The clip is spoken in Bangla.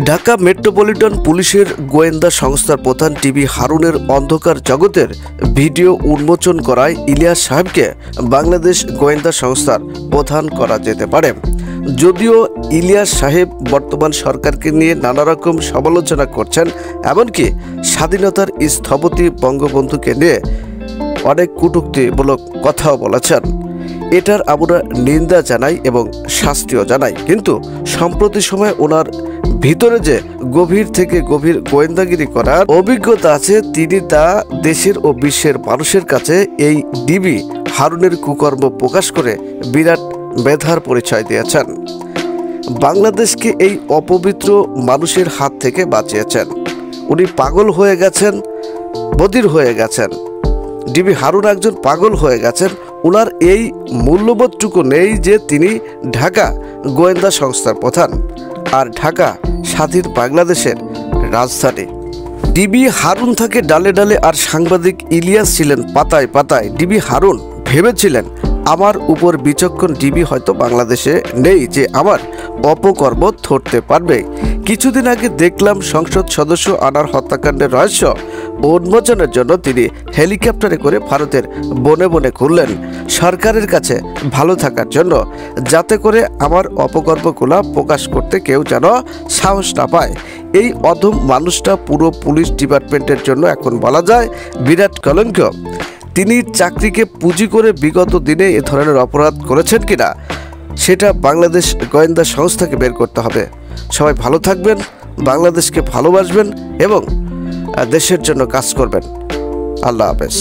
ঢাকা মেট্রোপলিটন পুলিশের গোয়েন্দা সংস্থার প্রধান টিবি হারুনের অন্ধকার জগতের ভিডিও উন্মোচন করায় ইলিয়াস সাহেবকে বাংলাদেশ গোয়েন্দা সংস্থার প্রধান করা যেতে পারে। যদিও ইলিয়াস সাহেব বর্তমান সরকারকে নিয়ে নানা রকম সমালোচনা করছেন, এমনকি স্বাধীনতার স্থপতি বঙ্গবন্ধুকে নিয়ে অনেক কটূক্তিমূলক কথাও বলেছেন। এটার আমরা নিন্দা জানাই এবং শাস্তিও জানাই, কিন্তু সম্প্রতি সময় ওনার ভিতরে যে গভীর থেকে গভীর গোয়েন্দাগিরি করার অভিজ্ঞতা আছে, তিনি তা দেশের ও বিশ্বের মানুষের কাছে এই ডিবি হারুনের কুকর্ম প্রকাশ করে বিরাট মেধার পরিচয় দিয়েছেন। বাংলাদেশকে এই অপবিত্র মানুষের হাত থেকে বাঁচিয়েছেন। উনি পাগল হয়ে গেছেন, বধির হয়ে গেছেন। ডিবি হারুন একজন পাগল হয়ে গেছেন। ওনার এই মূল্যবোধটুকু নেই যে তিনি ঢাকা গোয়েন্দা সংস্থার প্রধান, আর ঢাকা স্বাধীন বাংলাদেশের রাজধানী। ডিবি হারুন থাকে ডালে ডালে, আর সাংবাদিক ইলিয়াস ছিলেন পাতায় পাতায়। ডিবি হারুন ভেবেছিলেন আমার উপর বিচক্ষণ ডিবি হয়তো বাংলাদেশে নেই যে আমার অপকর্ম ধরতে পারবে। কিছুদিন আগে দেখলাম সংসদ সদস্য আনার হত্যাকাণ্ডের রহস্য উন্মোচনের জন্য তিনি হেলিকপ্টারে করে ভারতের বনে বনে ঘুরলেন সরকারের কাছে ভালো থাকার জন্য, যাতে করে আমার অপকর্মগুলো প্রকাশ করতে কেউ যেন সাহস না পায়। এই অধম মানুষটা পুরো পুলিশ ডিপার্টমেন্টের জন্য এখন বলা যায় বিরাট কলঙ্ক। তিনি চাকরিকে পুঁজি করে বিগত দিনে এ ধরনের অপরাধ করেছেন কিনা সেটা বাংলাদেশ গোয়েন্দা সংস্থাকে বের করতে হবে। সবাই ভালো থাকবেন, বাংলাদেশকে ভালোবাসবেন এবং দেশের জন্য কাজ করবেন। আল্লাহ হাফেজ।